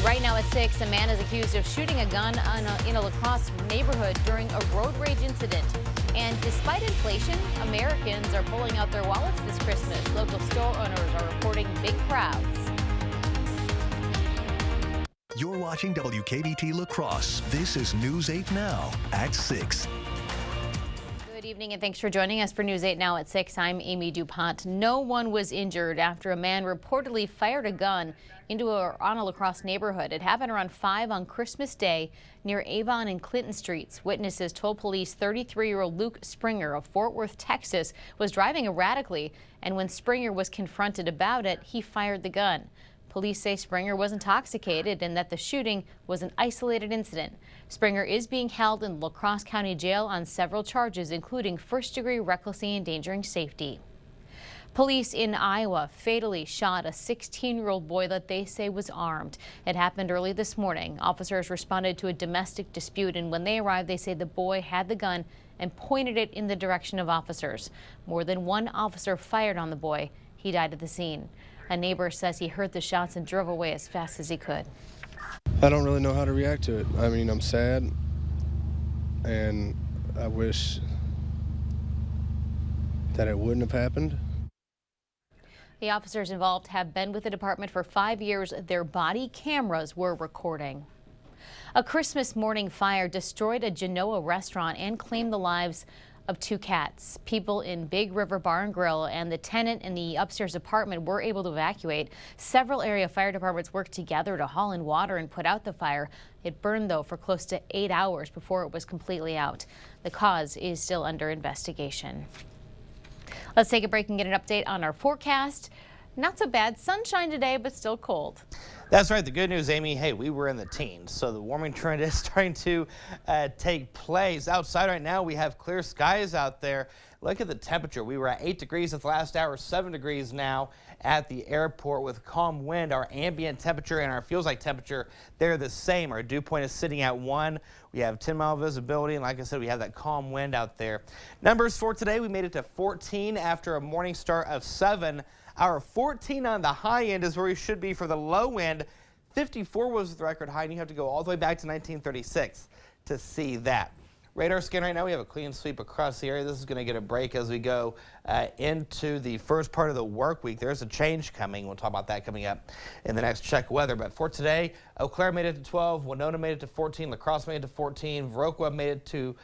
Right now at 6, a man is accused of shooting a gun in a La Crosse neighborhood during a road rage incident. And despite inflation, Americans are pulling out their wallets this Christmas. Local store owners are reporting big crowds. You're watching WKBT La Crosse. This is News 8 Now at 6. Good evening and thanks for joining us for News 8 Now at 6. I'm Amy DuPont. No one was injured after a man reportedly fired a gun into a La Crosse neighborhood. It happened around 5 on Christmas Day near Avon and Clinton Streets. Witnesses told police 33-year-old Luke Springer of Fort Worth, Texas, was driving erratically, and when Springer was confronted about it, he fired the gun. Police say Springer was intoxicated and that the shooting was an isolated incident. Springer is being held in La Crosse County Jail on several charges, including first-degree recklessly endangering safety. Police in Iowa fatally shot a 16-year-old boy that they say was armed. It happened early this morning. Officers responded to a domestic dispute, and when they arrived, they say the boy had the gun and pointed it in the direction of officers. More than one officer fired on the boy. He died at the scene. A neighbor says he heard the shots and drove away as fast as he could. I don't really know how to react to it. I mean, I'm sad, and I wish that it wouldn't have happened. The officers involved have been with the department for 5 years. Their body cameras were recording. A Christmas morning fire destroyed a Genoa restaurant and claimed the lives of 2 cats. People in Big River Bar and Grill and the tenant in the upstairs apartment were able to evacuate. Several area fire departments worked together to haul in water and put out the fire. It burned, though, for close to 8 hours before it was completely out. The cause is still under investigation. Let's take a break and get an update on our forecast. Not so bad. Sunshine today, but still cold. That's right. The good news, Amy, hey, we were in the teens, so the warming trend is starting to take place. Outside right now, we have clear skies out there. Look at the temperature. We were at 8 degrees at the last hour, 7 degrees now at the airport with calm wind. Our ambient temperature and our feels like temperature, they're the same. Our dew point is sitting at 1. We have 10-mile visibility, and like I said, we have that calm wind out there. Numbers for today, we made it to 14 after a morning start of 7. Our 14 on the high end is where we should be for the low end. 54 was the record high, and you have to go all the way back to 1936 to see that. Radar scan right now, we have a clean sweep across the area. This is going to get a break as we go into the first part of the work week. There's a change coming. We'll talk about that coming up in the next check weather. But for today, Eau Claire made it to 12, Winona made it to 14, La Crosse made it to 14, Viroqua made it to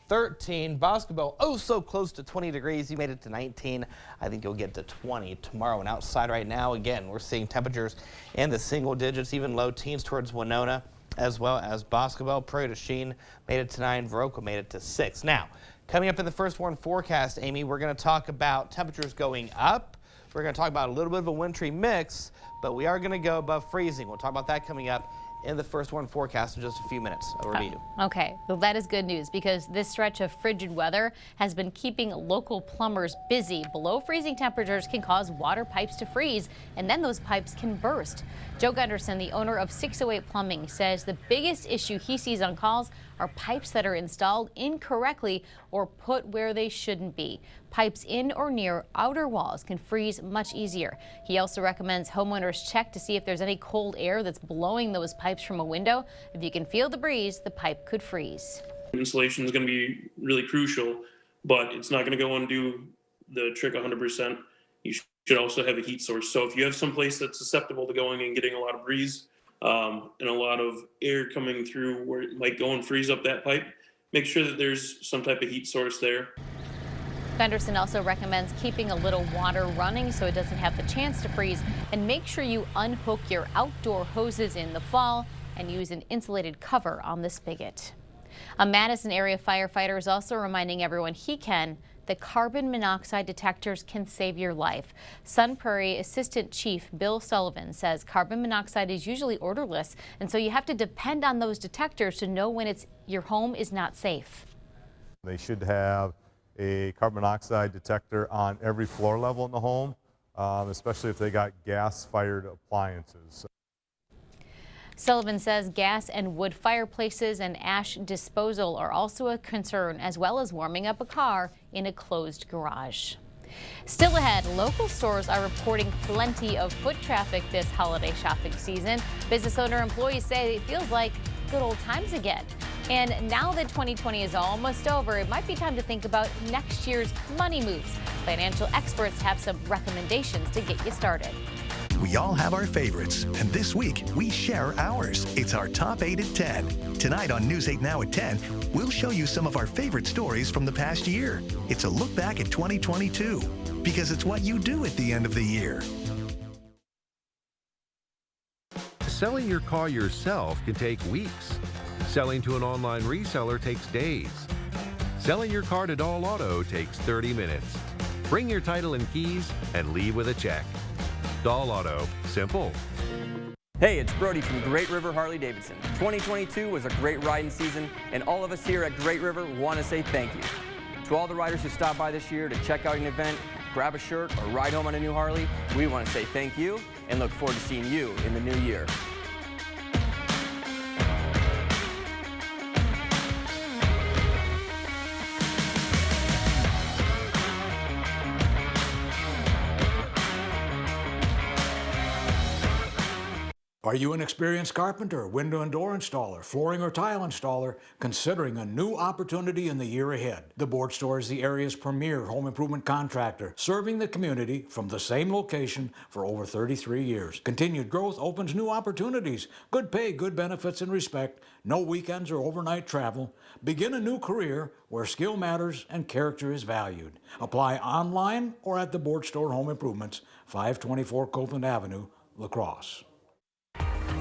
13, Boscobel, oh so close to 20 degrees. You made it to 19. I think you'll get to 20 tomorrow. And outside right now, again, we're seeing temperatures in the single digits, even low teens towards Winona, as well as Boscobel. Prairie du Chien made it to 9. Viroqua made it to 6. Now, coming up in the first warn forecast, Amy, we're going to talk about temperatures going up. We're going to talk about a little bit of a wintry mix, but we are going to go above freezing. We'll talk about that coming up in the first warn forecast in just a few minutes. Over to you. Okay, well, that is good news because this stretch of frigid weather has been keeping local plumbers busy. Below freezing temperatures can cause water pipes to freeze, and then those pipes can burst. Joe Gunderson, the owner of 608 Plumbing, says the biggest issue he sees on calls are pipes that are installed incorrectly or put where they shouldn't be. Pipes in or near outer walls can freeze much easier. He also recommends homeowners check to see if there's any cold air that's blowing those pipes from a window. If you can feel the breeze, the pipe could freeze. Insulation is going to be really crucial, but it's not going to go undo the trick 100%. You should also have a heat source. So if you have some place that's susceptible to going and getting a lot of breeze and a lot of air coming through where it might go and freeze up that pipe, make sure that there's some type of heat source there. Gunderson also recommends keeping a little water running so it doesn't have the chance to freeze, and make sure you unhook your outdoor hoses in the fall and use an insulated cover on the spigot. A Madison area firefighter is also reminding everyone he can that carbon monoxide detectors can save your life. Sun Prairie Assistant Chief Bill Sullivan says carbon monoxide is usually odorless, and so you have to depend on those detectors to know when your home is not safe. They should have a carbon monoxide detector on every floor level in the home, especially if they got gas-fired appliances. Sullivan says gas and wood fireplaces and ash disposal are also a concern, as well as warming up a car in a closed garage. Still ahead, local stores are reporting plenty of foot traffic this holiday shopping season. Business owner employees say it feels like good old times again. And now that 2020 is almost over, it might be time to think about next year's money moves. Financial experts have some recommendations to get you started. We all have our favorites, and this week we share ours. It's our top 8 at 10. Tonight on News 8 Now at 10, we'll show you some of our favorite stories from the past year. It's a look back at 2022, because it's what you do at the end of the year. Selling your car yourself can take weeks. Selling to an online reseller takes days. Selling your car to Dahl Auto takes 30 minutes. Bring your title and keys and leave with a check. Dahl Auto, simple. Hey, it's Brody from Great River Harley-Davidson. 2022 was a great riding season, and all of us here at Great River want to say thank you. To all the riders who stopped by this year to check out an event, grab a shirt, or ride home on a new Harley, we want to say thank you and look forward to seeing you in the new year. Are you an experienced carpenter, window and door installer, flooring or tile installer, considering a new opportunity in the year ahead? The Board Store is the area's premier home improvement contractor, serving the community from the same location for over 33 years. Continued growth opens new opportunities, good pay, good benefits and respect, no weekends or overnight travel. Begin a new career where skill matters and character is valued. Apply online or at the Board Store Home Improvements, 524 Copeland Avenue, La Crosse.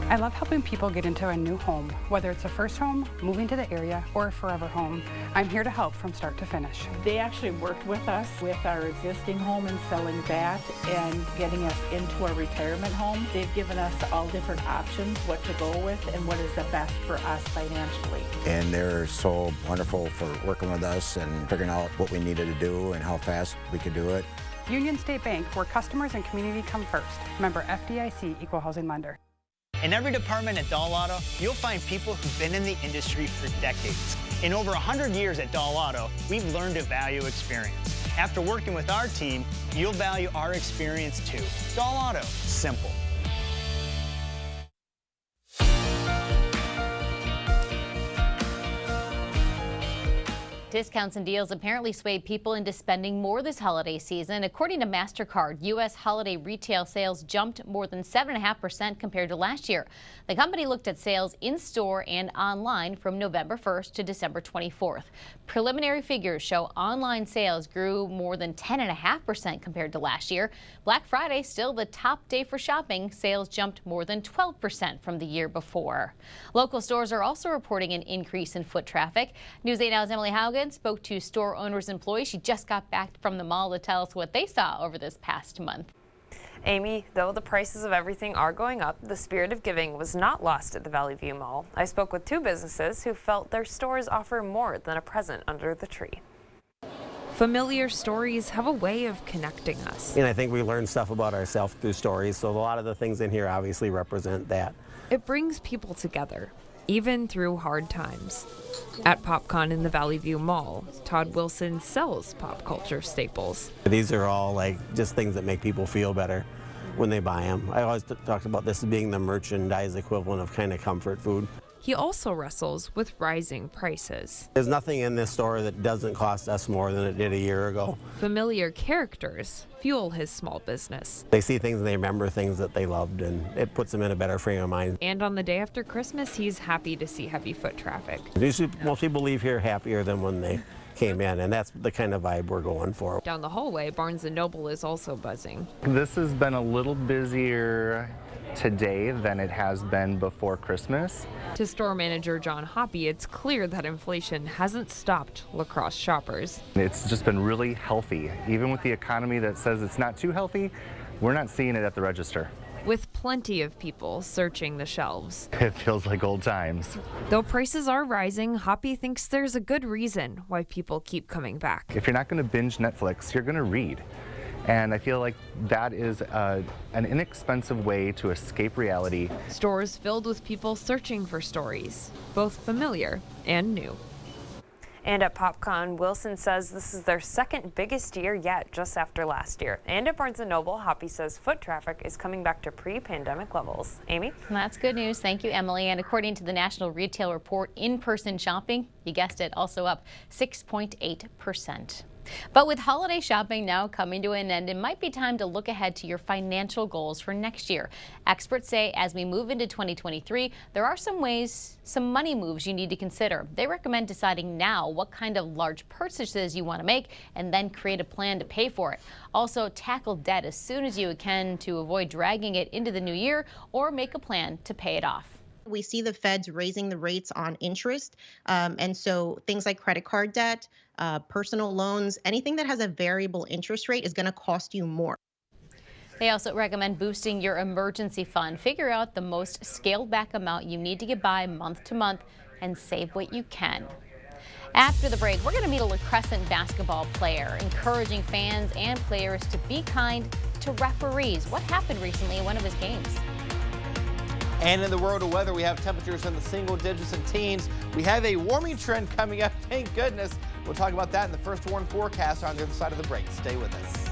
I love helping people get into a new home, whether it's a first home, moving to the area, or a forever home. I'm here to help from start to finish. They actually worked with us with our existing home and selling that and getting us into a retirement home. They've given us all different options, what to go with and what is the best for us financially. And they're so wonderful for working with us and figuring out what we needed to do and how fast we could do it. Union State Bank, where customers and community come first. Member FDIC, Equal Housing Lender. In every department at Dahl Auto, you'll find people who've been in the industry for decades. In over 100 years at Dahl Auto, we've learned to value experience. After working with our team, you'll value our experience too. Dahl Auto, simple. Discounts and deals apparently swayed people into spending more this holiday season. According to MasterCard, U.S. holiday retail sales jumped more than 7.5% compared to last year. The company looked at sales in-store and online from November 1st to December 24th. Preliminary figures show online sales grew more than 10.5% compared to last year. Black Friday, still the top day for shopping. Sales jumped more than 12% from the year before. Local stores are also reporting an increase in foot traffic. News 8 Now's Emily Haugen spoke to store owner's employee. She just got back from the mall to tell us what they saw over this past month. Amy, though the prices of everything are going up, the spirit of giving was not lost at the Valley View Mall. I spoke with two businesses who felt their stores offer more than a present under the tree. Familiar stories have a way of connecting us. And I think we learn stuff about ourselves through stories, so a lot of the things in here obviously represent that. It brings people together, even through hard times. At PopCon in the Valley View Mall, Todd Wilson sells pop culture staples. These are all like just things that make people feel better when they buy them. I always talked about this as being the merchandise equivalent of kind of comfort food. He also wrestles with rising prices. There's nothing in this store that doesn't cost us more than it did a year ago. Familiar characters fuel his small business. They see things and they remember things that they loved, and it puts them in a better frame of mind. And on the day after Christmas, he's happy to see heavy foot traffic. Most people leave here happier than when they came in, and that's the kind of vibe we're going for. Down the hallway, Barnes & Noble is also buzzing. This has been a little busier today than it has been before Christmas. To store manager John Hoppy, it's clear that inflation hasn't stopped La Crosse shoppers. It's just been really healthy. Even with the economy that says it's not too healthy, we're not seeing it at the register. With plenty of people searching the shelves. It feels like old times. Though prices are rising, Hoppy thinks there's a good reason why people keep coming back. If you're not going to binge Netflix, you're going to read. And I feel like that is an inexpensive way to escape reality. Stores filled with people searching for stories, both familiar and new. And at PopCon, Wilson says this is their second biggest year yet, just after last year. And at Barnes & Noble, Hoppy says foot traffic is coming back to pre-pandemic levels. Amy? That's good news. Thank you, Emily. And according to the National Retail Report, in-person shopping, you guessed it, also up 6.8%. But with holiday shopping now coming to an end, it might be time to look ahead to your financial goals for next year. Experts say as we move into 2023, there are some money moves you need to consider. They recommend deciding now what kind of large purchases you want to make and then create a plan to pay for it. Also, tackle debt as soon as you can to avoid dragging it into the new year, or make a plan to pay it off. We see the feds raising the rates on interest. And so things like credit card debt, personal loans, anything that has a variable interest rate is going to cost you more. They also recommend boosting your emergency fund. Figure out the most scaled back amount you need to get by month to month and save what you can. After the break, we're going to meet a La Crescent basketball player, encouraging fans and players to be kind to referees. What happened recently in one of his games? And in the world of weather, we have temperatures in the single digits and teens. We have a warming trend coming up, thank goodness. We'll talk about that in the First Warn forecast on the other side of the break. Stay with us.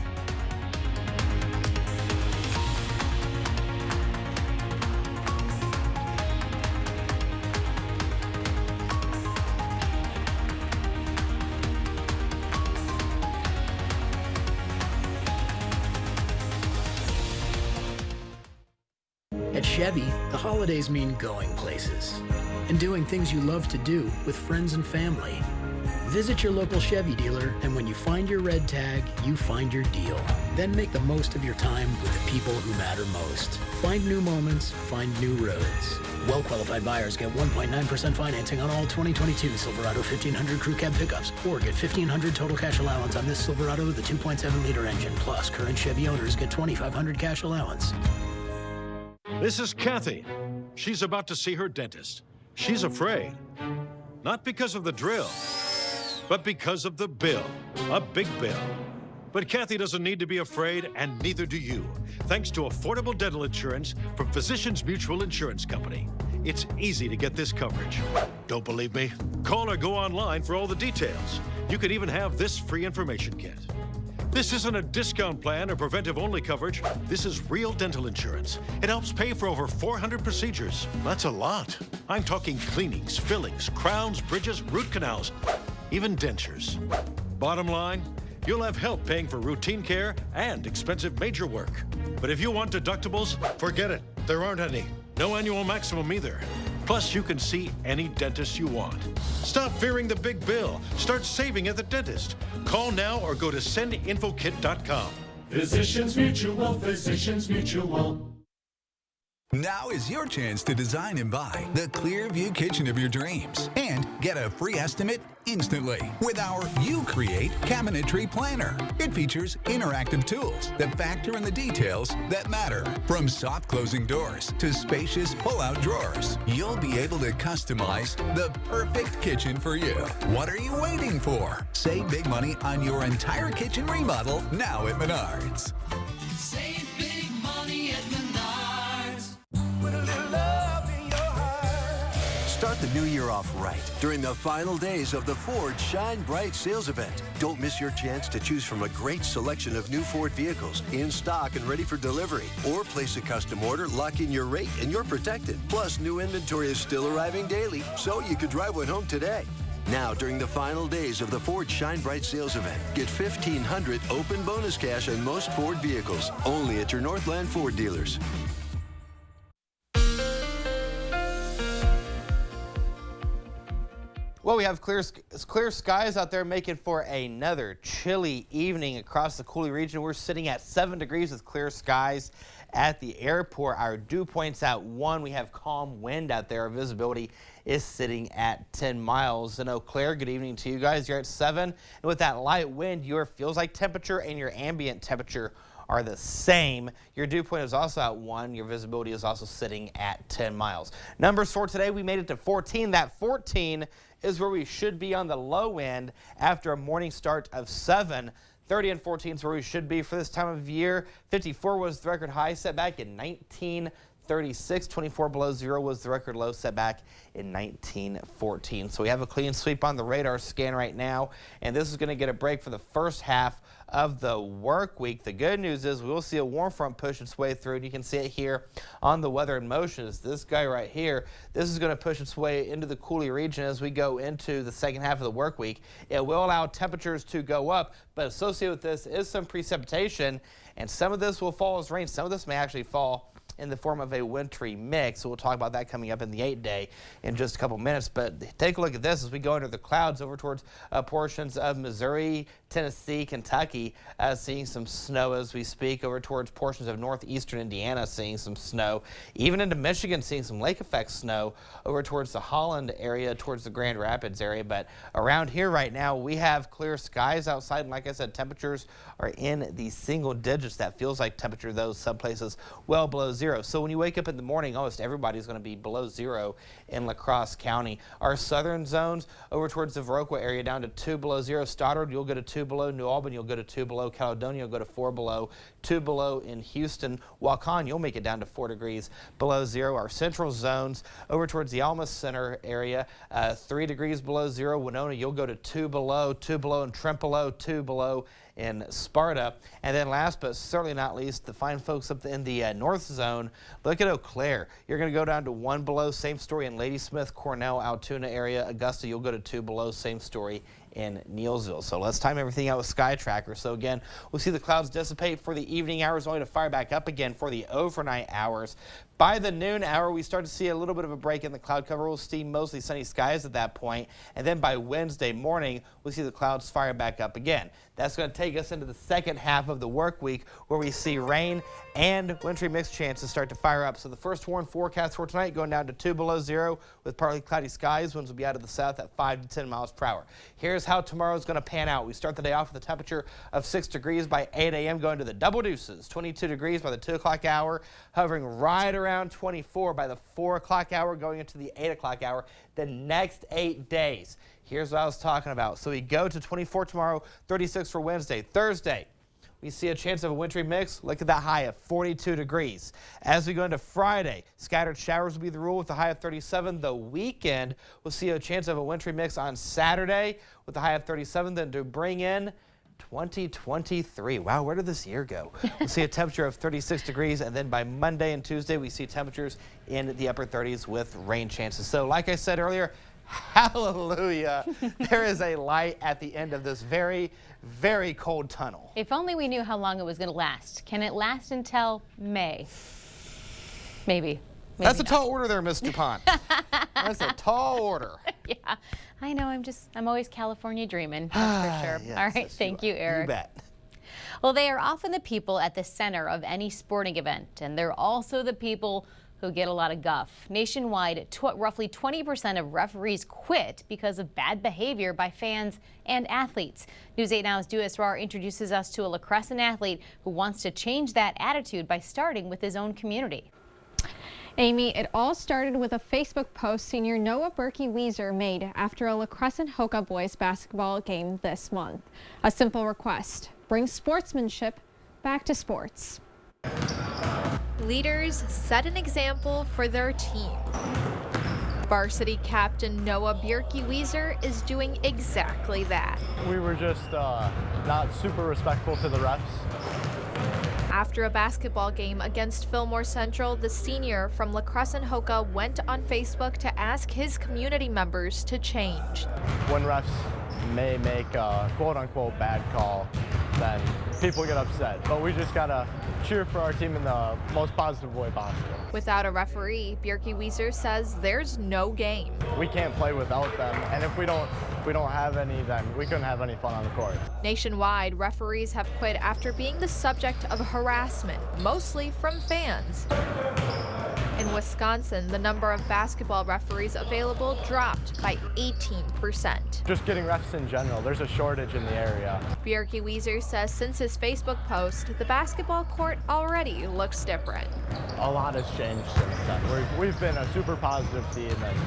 At Chevy, the holidays mean going places and doing things you love to do with friends and family. Visit your local Chevy dealer, and when you find your red tag, you find your deal. Then make the most of your time with the people who matter most. Find new moments, find new roads. Well-qualified buyers get 1.9% financing on all 2022 Silverado 1500 Crew Cab pickups, or get $1,500 total cash allowance on this Silverado with a 2.7-liter engine. Plus, current Chevy owners get $2,500 cash allowance. This is Kathy. She's about to see her dentist. She's afraid. Not because of the drill, but because of the bill. A big bill. But Kathy doesn't need to be afraid, and neither do you, thanks to affordable dental insurance from Physicians Mutual Insurance Company. It's easy to get this coverage. Don't believe me? Call or go online for all the details. You could even have this free information kit. This isn't a discount plan or preventive-only coverage. This is real dental insurance. It helps pay for over 400 procedures. That's a lot. I'm talking cleanings, fillings, crowns, bridges, root canals, even dentures. Bottom line, you'll have help paying for routine care and expensive major work. But if you want deductibles, forget it. There aren't any. No annual maximum either. Plus, you can see any dentist you want. Stop fearing the big bill. Start saving at the dentist. Call now or go to sendinfokit.com. Physicians Mutual, Physicians Mutual. Now is your chance to design and buy the Clearview kitchen of your dreams and get a free estimate instantly with our You Create Cabinetry Planner. It features interactive tools that factor in the details that matter. From soft closing doors to spacious pull-out drawers, you'll be able to customize the perfect kitchen for you. What are you waiting for? Save big money on your entire kitchen remodel now at Menards. Save big money at Menards. Start the new year off right during the final days of the Ford Shine Bright sales event. Don't miss your chance to choose from a great selection of new Ford vehicles in stock and ready for delivery. Or place a custom order, lock in your rate, and you're protected. Plus, new inventory is still arriving daily, so you could drive one home today. Now, during the final days of the Ford Shine Bright sales event, get $1,500 open bonus cash on most Ford vehicles, only at your Northland Ford dealers. Well, we have clear skies out there, making for another chilly evening across the Coulee region. We're sitting at 7 degrees with clear skies at the airport. Our dew point's at 1. We have calm wind out there. Our visibility is sitting at 10 miles. In Eau Claire, good evening to you guys. You're at 7. And with that light wind, your feels like temperature and your ambient temperature are the same. Your dew point is also at 1. Your visibility is also sitting at 10 miles. Numbers for today, we made it to 14. That 14 is where we should be on the low end after a morning start of 7. 30 and 14 is where we should be for this time of year. 54 was the record high set back in 19 36, 24 below zero was the record low set back in 1914. So we have a clean sweep on the radar scan right now, and this is going to get a break for the first half of the work week. The good news is we will see a warm front push its way through, and you can see it here on the weather in motion. Is this guy right here. This is going to push its way into the Coulee region as we go into the second half of the work week. It will allow temperatures to go up, but associated with this is some precipitation, and some of this will fall as rain. Some of this may actually fall in the form of a wintry mix. So we'll talk about that coming up in the 8-day in just a couple minutes. But take a look at this as we go into the clouds over towards portions of Missouri, Tennessee, Kentucky, seeing some snow as we speak, over towards portions of northeastern Indiana, seeing some snow, even into Michigan, seeing some lake effect snow over towards the Holland area, towards the Grand Rapids area. But around here right now, we have clear skies outside, and like I said, temperatures are in the single digits. That feels like temperature, though, some places well below zero. So when you wake up in the morning, almost everybody's going to be below zero in La Crosse County. Our southern zones over towards the Viroqua area down to 2 below zero. Stoddard, you'll go to 2 below. New Albany, you'll go to 2 below. Caledonia, you'll go to 4 below. 2 below in Houston. Waukon, you'll make it down to 4 degrees below zero. Our central zones over towards the Alma Center area, 3 degrees below zero. Winona, you'll go to 2 below. 2 below in Trempealeau, 2 below in Sparta. And then last but certainly not least, the fine folks up in the north zone, look at Eau Claire. You're going to go down to 1 below. Same story in Ladysmith, Cornell, Altoona area. Augusta, you'll go to 2 below. Same story in Neillsville. So let's time everything out with Sky Tracker. So again, we'll see the clouds dissipate for the evening hours, only to fire back up again for the overnight hours. By the noon hour, we start to see a little bit of a break in the cloud cover. We'll see mostly sunny skies at that point. And then by Wednesday morning, we'll see the clouds fire back up again. That's going to take us into the second half of the work week, where we see rain and wintry mix chances start to fire up. So the first warn forecast for tonight going down to 2 below zero with partly cloudy skies. Winds will be out of the south at 5 to 10 miles per hour. Here's how tomorrow's going to pan out. We start the day off with a temperature of 6 degrees by 8 a.m. going to the double deuces, 22 degrees by the 2 o'clock hour, hovering right around 24 by the 4 o'clock hour, going into the 8 o'clock hour the next 8 days. Here's what I was talking about. So we go to 24 tomorrow, 36 for Wednesday. Thursday, we see a chance of a wintry mix. Look at that high of 42 degrees. As we go into Friday, scattered showers will be the rule with a high of 37. The weekend, we'll see a chance of a wintry mix on Saturday with a high of 37. Then to bring in 2023. Wow, where did this year go? We'll see a temperature of 36 degrees, and then by Monday and Tuesday, we see temperatures in the upper 30s with rain chances. So like I said earlier, hallelujah, there is a light at the end of this very, very cold tunnel. If only we knew how long it was going to last. Can it last until May? Maybe. That's a tall order there, Miss DuPont. That's a tall order. Yeah, I know. I'm always California dreaming, that's for sure. Yes, all right, thank you, Eric. You bet. Well, they are often the people at the center of any sporting event, and they're also the people who get a lot of guff. Nationwide, roughly 20% of referees quit because of bad behavior by fans and athletes. News 8 Now's Duas Rar introduces us to a La Crescent athlete who wants to change that attitude by starting with his own community. Amy, it all started with a Facebook post senior Noah Berkey-Weiser made after a La Crescent Hoka boys basketball game this month. A simple request: bring sportsmanship back to sports. Leaders set an example for their team. Varsity captain Noah Berkey-Weiser is doing exactly that. We were just not super respectful to the refs. After a basketball game against Fillmore Central, the senior from La Crescent Hoka went on Facebook to ask his community members to change. When refs may make a quote-unquote bad call, then people get upset. But we just gotta cheer for our team in the most positive way possible. Without a referee, Berkey-Weiser says there's no game. We can't play without them, and if we don't have any, then we couldn't have any fun on the court. Nationwide, referees have quit after being the subject of harassment, mostly from fans. In Wisconsin, the number of basketball referees available dropped by 18%. Just getting refs in general, there's a shortage in the area. Berkey-Weiser says since his Facebook post, the basketball court already looks different. A lot has changed since then. We've been a super positive team and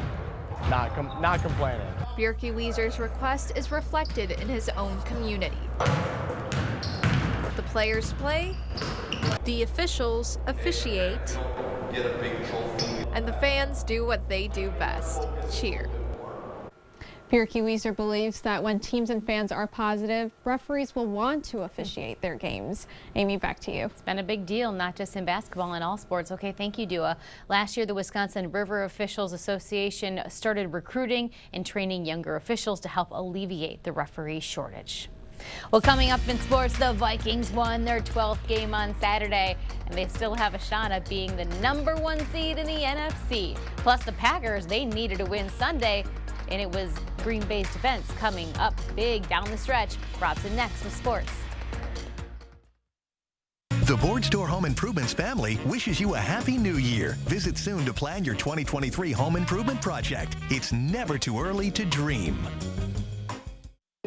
not complaining. Berkey-Weiser's request is reflected in his own community. The players play, the officials officiate. Get a big and the fans do what they do best, cheer. Bjerke Weiser believes that when teams and fans are positive, referees will want to officiate their games. Amy, back to you. It's been a big deal, not just in basketball, in all sports. Okay, thank you, Dua. Last year, the Wisconsin River Officials Association started recruiting and training younger officials to help alleviate the referee shortage. Well, coming up in sports, the Vikings won their 12th game on Saturday, and they still have a shot at being the #1 seed in the NFC. Plus, the Packers, they needed a win Sunday, and it was Green Bay's defense coming up big down the stretch. Robson next with sports. The Board Store Home Improvements family wishes you a happy new year. Visit soon to plan your 2023 home improvement project. It's never too early to dream.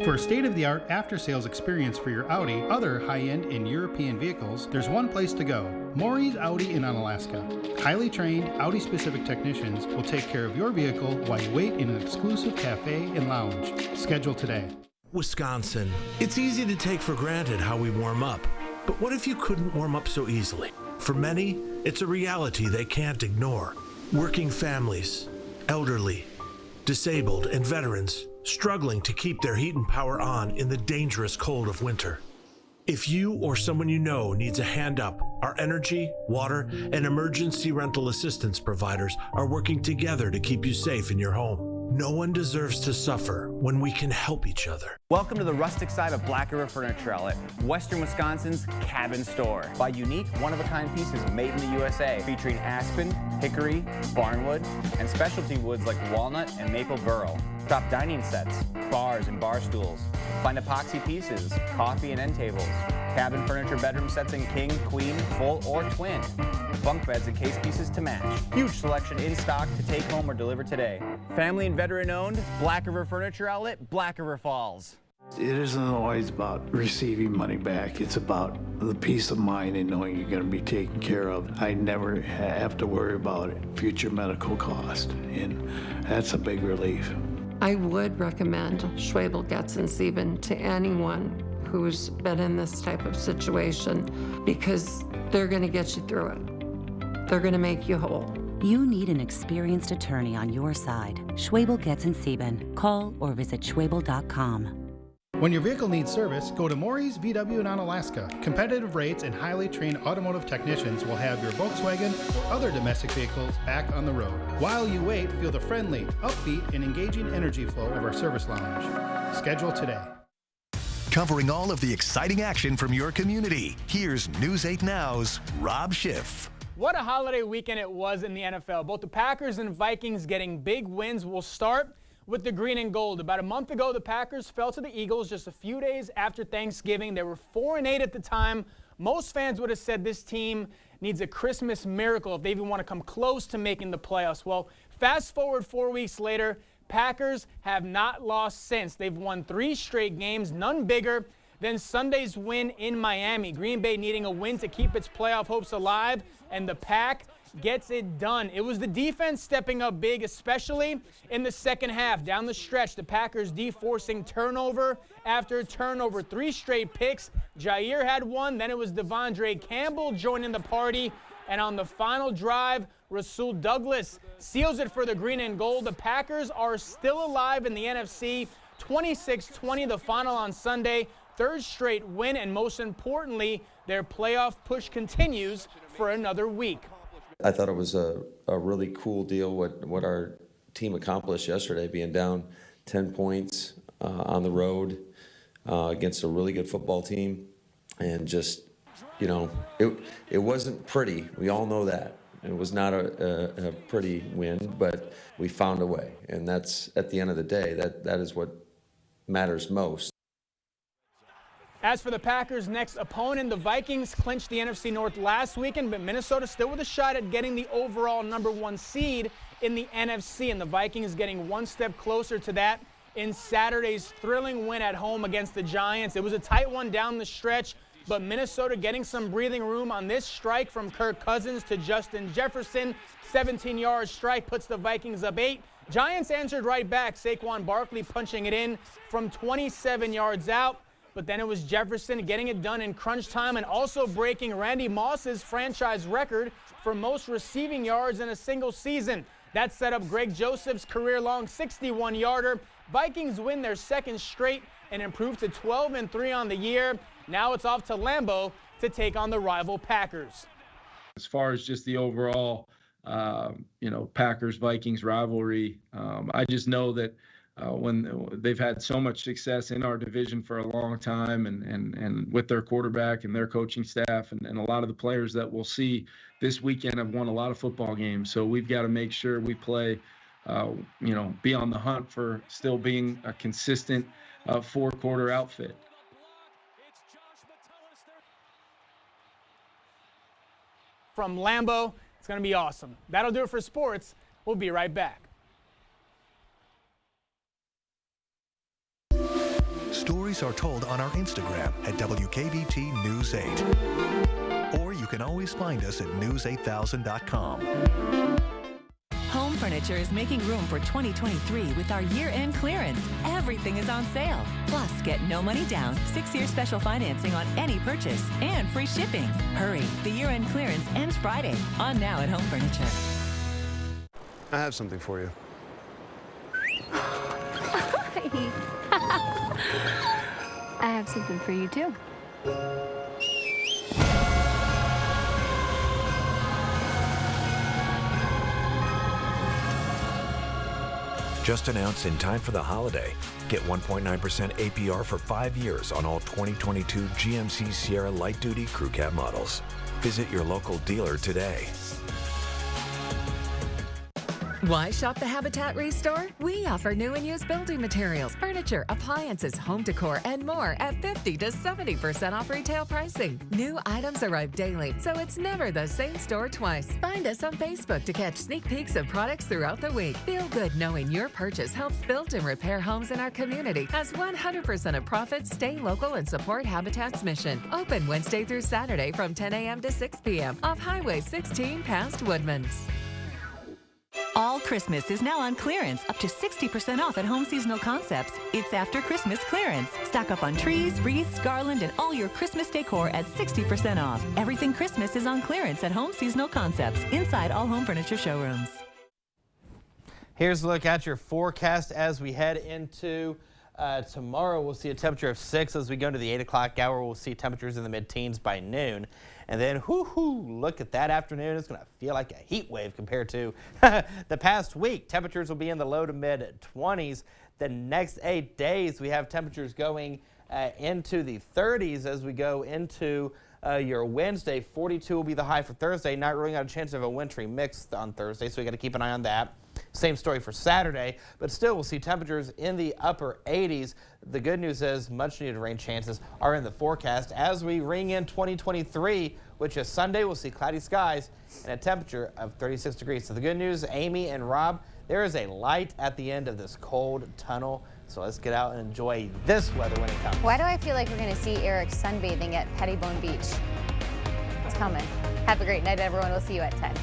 For a state-of-the-art after-sales experience for your Audi, other high-end and European vehicles, there's one place to go. Maury's Audi in Onalaska. Highly trained, Audi-specific technicians will take care of your vehicle while you wait in an exclusive cafe and lounge. Schedule today. Wisconsin. It's easy to take for granted how we warm up. But what if you couldn't warm up so easily? For many, it's a reality they can't ignore. Working families, elderly, disabled, and veterans struggling to keep their heat and power on in the dangerous cold of winter. If you or someone you know needs a hand up, our energy, water, and emergency rental assistance providers are working together to keep you safe in your home. No one deserves to suffer when we can help each other. Welcome to the rustic side of Black River Furniture Outlet, Western Wisconsin's cabin store. Buy unique, one-of-a-kind pieces made in the USA, featuring aspen, hickory, barnwood, and specialty woods like walnut and maple burl. Shop dining sets, bars and bar stools. Find epoxy pieces, coffee and end tables, cabin furniture bedroom sets in king, queen, full, or twin. Bunk beds and case pieces to match. Huge selection in stock to take home or deliver today. Family and veteran owned, Black River Furniture Outlet, Black River Falls. It isn't always about receiving money back. It's about the peace of mind and knowing you're going to be taken care of. I never have to worry about future medical cost, and that's a big relief. I would recommend Schwebel, Getz, and Sieben to anyone who's been in this type of situation because they're going to get you through it. They're going to make you whole. You need an experienced attorney on your side. Schwebel, Getz, and Sieben. Call or visit schwebel.com. When your vehicle needs service, go to Maury's VW in Onalaska. Competitive rates and highly trained automotive technicians will have your Volkswagen or other domestic vehicles back on the road. While you wait, feel the friendly, upbeat, and engaging energy flow of our service lounge. Schedule today. Covering all of the exciting action from your community, here's News 8 Now's Rob Schiff. What a holiday weekend it was in the NFL. Both the Packers and Vikings getting big wins. We'll start with the green and gold. About a month ago, the Packers fell to the Eagles just a few days after Thanksgiving. They were 4-8 at the time. Most fans would have said this team needs a Christmas miracle if they even want to come close to making the playoffs. Well, fast forward 4 weeks later, Packers have not lost since. They've won 3 straight games, none bigger than Sunday's win in Miami. Green Bay needing a win to keep its playoff hopes alive, and the Pack gets it done. It was the defense stepping up big, especially in the second half. Down the stretch, the Packers D forcing turnover after turnover. 3 straight picks. Jair had one, then it was Devondre Campbell joining the party. And on the final drive, Rasul Douglas seals it for the green and gold. The Packers are still alive in the NFC. 26-20 the final on Sunday. 3rd straight win, and most importantly, their playoff push continues for another week. I thought it was a really cool deal what our team accomplished yesterday, being down 10 points on the road against a really good football team. And just, you know, it wasn't pretty. We all know that. It was not a pretty win, but we found a way. And that's, at the end of the day, that is what matters most. As for the Packers' next opponent, the Vikings clinched the NFC North last weekend, but Minnesota still with a shot at getting the overall #1 seed in the NFC, and the Vikings getting one step closer to that in Saturday's thrilling win at home against the Giants. It was a tight one down the stretch, but Minnesota getting some breathing room on this strike from Kirk Cousins to Justin Jefferson. 17-yard strike puts the Vikings up 8. Giants answered right back, Saquon Barkley punching it in from 27 yards out. but then it was Jefferson getting it done in crunch time and also breaking Randy Moss's franchise record for most receiving yards in a single season. That set up Greg Joseph's career-long 61-yarder. Vikings win their second straight and improve to 12-3 on the year. Now it's off to Lambeau to take on the rival Packers. As far as just the overall, Packers-Vikings rivalry, I just know that when they've had so much success in our division for a long time and with their quarterback and their coaching staff and a lot of the players that we'll see this weekend have won a lot of football games. So we've got to make sure we play, be on the hunt for still being a consistent four-quarter outfit. From Lambeau, it's going to be awesome. That'll do it for sports. We'll be right back. Stories are told on our Instagram at WKBT News 8. Or you can always find us at news8000.com. Home Furniture is making room for 2023 with our year-end clearance. Everything is on sale. Plus, get no money down, 6-year special financing on any purchase, and free shipping. Hurry, the year-end clearance ends Friday. On now at Home Furniture. I have something for you. I have something for you, too. Just announced in time for the holiday. Get 1.9% APR for 5 years on all 2022 GMC Sierra Light Duty Crew Cab models. Visit your local dealer today. Why shop the Habitat Restore? We offer new and used building materials, furniture, appliances, home decor, and more at 50 to 70% off retail pricing. New items arrive daily, so it's never the same store twice. Find us on Facebook to catch sneak peeks of products throughout the week. Feel good knowing your purchase helps build and repair homes in our community, as 100% of profits stay local and support Habitat's mission. Open Wednesday through Saturday from 10 a.m. to 6 p.m. off Highway 16 past Woodman's. All Christmas is now on clearance, up to 60% off at Home Seasonal Concepts. It's after Christmas clearance. Stock up on trees, wreaths, garland, and all your Christmas decor at 60% off. Everything Christmas is on clearance at Home Seasonal Concepts, inside all home furniture showrooms. Here's a look at your forecast as we head into tomorrow. We'll see a temperature of 6 as we go into the 8 o'clock hour. We'll see temperatures in the mid-teens by noon. And then, look at that afternoon. It's going to feel like a heat wave compared to the past week. Temperatures will be in the low to mid-20s. The next 8 days, we have temperatures going into the 30s as we go into your Wednesday. 42 will be the high for Thursday. Not ruling out a chance of a wintry mix on Thursday, so we got to keep an eye on that. Same story for Saturday, but still we'll see temperatures in the upper 80s. The good news is much needed rain chances are in the forecast as we ring in 2023, which is Sunday. We'll see cloudy skies and a temperature of 36 degrees. So the good news, Amy and Rob, there is a light at the end of this cold tunnel. So let's get out and enjoy this weather when it comes. Why do I feel like we're going to see Eric sunbathing at Pettibone Beach? It's coming. Have a great night, everyone. We'll see you at 10.